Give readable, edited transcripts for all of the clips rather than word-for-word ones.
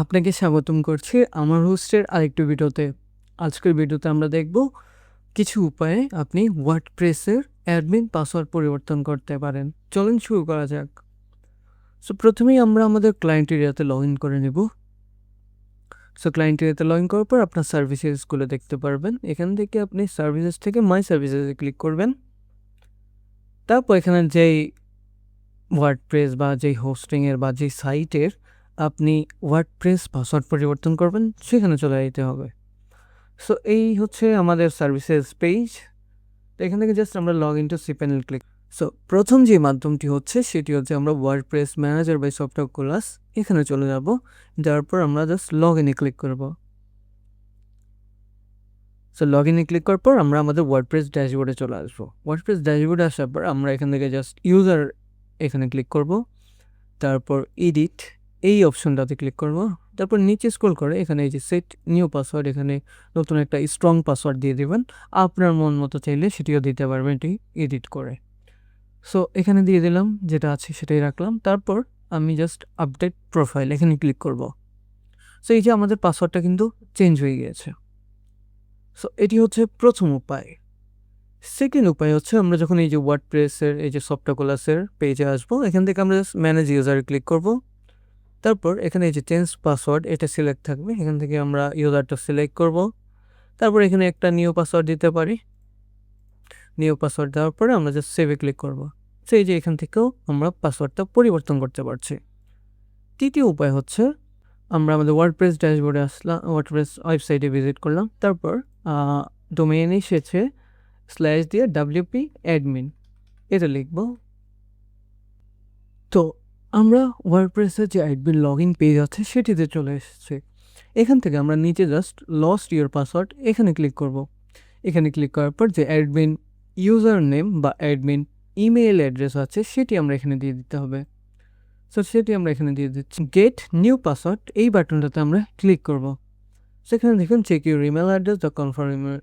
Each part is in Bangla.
আপনাকে স্বাগতম করছি আমার হোস্টের আরেকটি ভিডিওতে। আজকের ভিডিওতে আমরা দেখব কিছু উপায়ে আপনি ওয়ার্ডপ্রেসের অ্যাডমিন পাসওয়ার্ড পরিবর্তন করতে পারেন। চলুন শুরু করা যাক। সো প্রথমেই আমরা আমাদের ক্লায়েন্ট এরিয়াতে লগ ইন করে নেব। সো ক্লায়েন্ট এরিয়াতে লগ ইন করার পর আপনার সার্ভিসেসগুলো দেখতে পারবেন। এখান থেকে আপনি সার্ভিসেস থেকে মাই সার্ভিসেসে ক্লিক করবেন। তারপর এখানে যেই ওয়ার্ডপ্রেস বা যেই হোস্টিংয়ের বা যেই সাইটের আপনি ওয়ার্ডপ্রেস পাসওয়ার্ড পরিবর্তন করবেন সেখানে চলে যেতে হবে। সো এই হচ্ছে আমাদের সার্ভিসেস পেজ। তো এখান থেকে জাস্ট আমরা log in to cPanel click. So প্রথম যে মাধ্যমটি হচ্ছে সেটি হচ্ছে আমরা WordPress manager by Softaculous এখানে চলে যাব। যাওয়ার পর আমরা জাস্ট লগ ইনে ক্লিক করব। সো লগ ইনে ক্লিক করার পর আমরা আমাদের ওয়ার্ডপ্রেস ড্যাশবোর্ডে চলে আসবো। ওয়ার্ডপ্রেস ড্যাশবোর্ডে আসার পর আমরা এখান থেকে জাস্ট ইউজার এখানে ক্লিক করব। তারপর এডিট এই অপশনটাতে ক্লিক করব। তারপর নিচে স্ক্রল করে এখানে এই যে সেট নিউ পাসওয়ার্ড, এখানে নতুন একটা স্ট্রং পাসওয়ার্ড দিয়ে দেবেন। আপনার মন মতো চাইলে সেটিও দিতে পারবেন এটি এডিট করে। সো এখানে দিয়ে দিলাম, যেটা আছে সেটাই রাখলাম। তারপর আমি জাস্ট আপডেট প্রোফাইল এখানে ক্লিক করব। সো এই যে আমাদের পাসওয়ার্ডটা কিন্তু চেঞ্জ হয়ে গিয়েছে। সো এটি হচ্ছে প্রথম উপায়। সেকেন্ড উপায় হচ্ছে আমরা যখন এই যে ওয়ার্ডপ্রেসের এই যে সফটওয়্যার কোলাসের পেজে আসবো, এখান থেকে আমরা জাস্ট ম্যানেজ ইউজারে ক্লিক করব। তারপর এখানে এই যে চেঞ্জ পাসওয়ার্ড এটা সিলেক্ট থাকবে, এখান থেকে আমরা ইউজারটা সিলেক্ট করব। তারপর এখানে একটা নিউ পাসওয়ার্ড দিতে পারি। নিউ পাসওয়ার্ড দেওয়ার পরে আমরা জাস্ট সেভে ক্লিক করব। সেই যে এখান থেকেও আমরা পাসওয়ার্ডটা পরিবর্তন করতে পারছি। তৃতীয় উপায় হচ্ছে আমরা আমাদের ওয়ার্ডপ্রেস ড্যাশবোর্ডে আসলাম, ওয়ার্ডপ্রেস ওয়েবসাইটে ভিজিট করলাম। তারপর ডোমেইন এসেছে স্ল্যাশ দিয়ে WP অ্যাডমিন এটা লিখব। তো আমরা ওয়ার্ডপ্রেসের যে অ্যাডমিন লগ ইন পেজ আছে সেটিতে চলে এসেছে। এখান থেকে আমরা নিচে জাস্ট লস্ট ইউর পাসওয়ার্ড এখানে ক্লিক করব। এখানে ক্লিক করার পর যে অ্যাডমিন ইউজার নেম বা অ্যাডমিন ইমেল অ্যাড্রেস আছে সেটি আমরা এখানে দিয়ে দিতে হবে। সো সেটি আমরা এখানে দিয়ে দিচ্ছি। গেট নিউ পাসওয়ার্ড এই বাটনটাতে আমরা ক্লিক করব। সেখানে দেখুন check your email address the confirm email.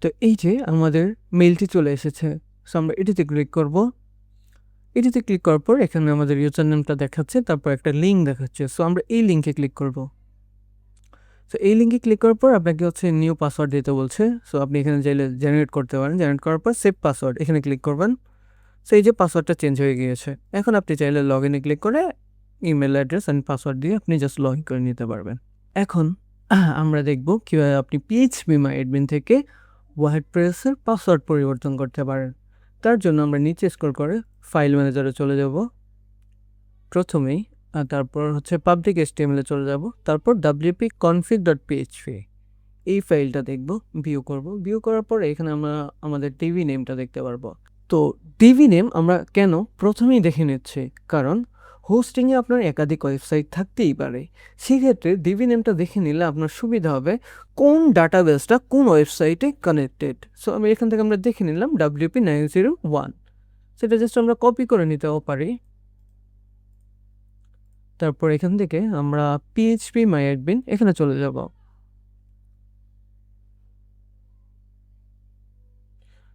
তো এই যে আমাদের মেলটি চলে এসেছে। সো আমরা এটিতে ক্লিক করব। এটিতে ক্লিক করার পর এখানে আমাদের ইউজার নেমটা দেখাচ্ছে, তারপর একটা লিঙ্ক দেখাচ্ছে। সো আমরা এই লিঙ্কে ক্লিক করব। সো এই লিঙ্কে ক্লিক করার পর আপনাকে হচ্ছে নিউ পাসওয়ার্ড দিতে বলছে। সো আপনি এখানে চাইলে জেনারেট করতে পারেন। জেনারেট করার পর সেভ পাসওয়ার্ড এখানে ক্লিক করবেন। সো এই যে পাসওয়ার্ডটা চেঞ্জ হয়ে গিয়েছে। এখন আপনি চাইলে লগ ইনে ক্লিক করে ইমেল অ্যাড্রেস অ্যান্ড পাসওয়ার্ড দিয়ে আপনি জাস্ট লগ ইন করে নিতে পারবেন। এখন আমরা দেখব কীভাবে আপনি PHP মাই অ্যাডমিন থেকে ওয়ার্ডপ্রেসের পাসওয়ার্ড পরিবর্তন করতে পারেন। তার জন্য আমরা নিচে স্ক্রল করে ফাইল ম্যানেজারে চলে যাব প্রথমেই, তারপর হচ্ছে পাবলিক HTML চলে যাব। তারপর wp-config.php এই ফাইলটা দেখব, ভিউ করব। ভিউ করার পর এখানে আমরা আমাদের টিভি নেমটা দেখতে পারবো। তো টিভি নেম আমরা কেন প্রথমেই দেখে নিচ্ছি, কারণ হোস্টিংয়ে আপনার একাধিক ওয়েবসাইট থাকতেই পারে। সেক্ষেত্রে ডিভি নেমটা দেখে নিলে আপনার সুবিধা হবে কোন ডাটাবেসটা কোন ওয়েবসাইটে কানেক্টেড। সো আমি এখান থেকে আমরা দেখে নিলাম WP901, সেটা জাস্ট আমরা কপি করে নিতেও পারি। তারপর এখান থেকে আমরা PHP মাই অ্যাডমিন এখানে চলে যাব।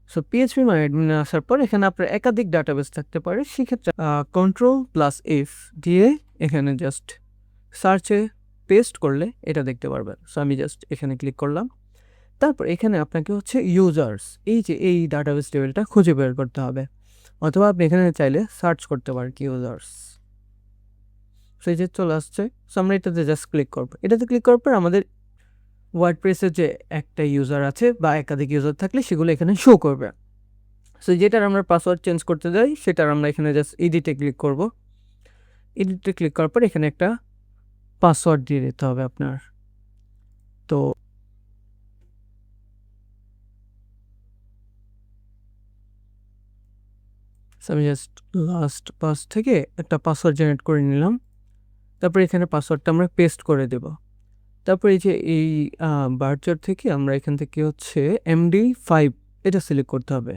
সো PHP মাই অ্যাডমিনে আসার পর এখানে আপনার একাধিক ডাটাবেস থাকতে পারে। সেক্ষেত্রে Ctrl+F দিয়ে এখানে জাস্ট সার্চে পেস্ট করলে এটা দেখতে পারবেন। সো আমি জাস্ট এখানে ক্লিক করলাম। তারপর এখানে আপনাকে হচ্ছে ইউজার্স এই যে এই ডাটাবেস টেবিলটা খুঁজে বের করতে হবে, অথবা আপনি এখানে চাইলে সার্চ করতে পারেন ইউজার্স। সো এই যে চলে আসছে। সো আমরা এটাতে জাস্ট ক্লিক করবো। এটাতে ক্লিক করার পর আমাদের ওয়ার্ডপ্রেসের যে একটা ইউজার আছে বা একাধিক ইউজার থাকলে সেগুলো এখানে শো করবে। সো যেটার আমরা পাসওয়ার্ড চেঞ্জ করতে যাই সেটার আমরা এখানে জাস্ট এডিটে ক্লিক করব। এডিটে ক্লিক করার পর এখানে একটা পাসওয়ার্ড দিয়ে দিতে হবে আপনার। তো আমি জাস্ট লাস্ট পাস থেকে একটা পাসওয়ার্ড জেনারেট করে নিলাম। তারপর এখানে পাসওয়ার্ডটা আমরা পেস্ট করে দেব। তারপর এই যে এই বার্চার থেকে আমরা এখান থেকে হচ্ছে MD5 এটা সিলেক্ট করতে হবে।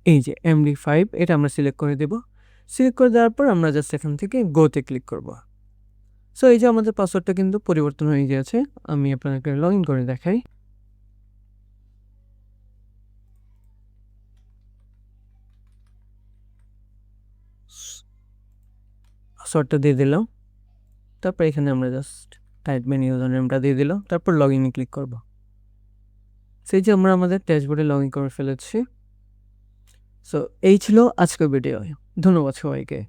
এই যে MD5 এটা আমরা সিলেক্ট করে দেব। সিলেক্ট করে দেওয়ার পর আমরা জাস্ট এখান থেকে গোতে ক্লিক করব। সো এই যে আমাদের পাসওয়ার্ডটা কিন্তু পরিবর্তন হয়ে গিয়েছে। আমি আপনাকে লগ ইন করে দেখাই। পাসওয়ার্ডটা দিয়ে দিলাম, তারপর এখানে আমরা জাস্ট অ্যাডমিন ইউজার নেমটা দিয়ে দিলাম, তারপর লগ ইনে ক্লিক করব। সেই যে আমরা আমাদের ড্যাশবোর্ডে লগ ইন করে ফেলেছি। সো এই ছিল আজকের ভিডিও। ধন্যবাদ সবাইকে।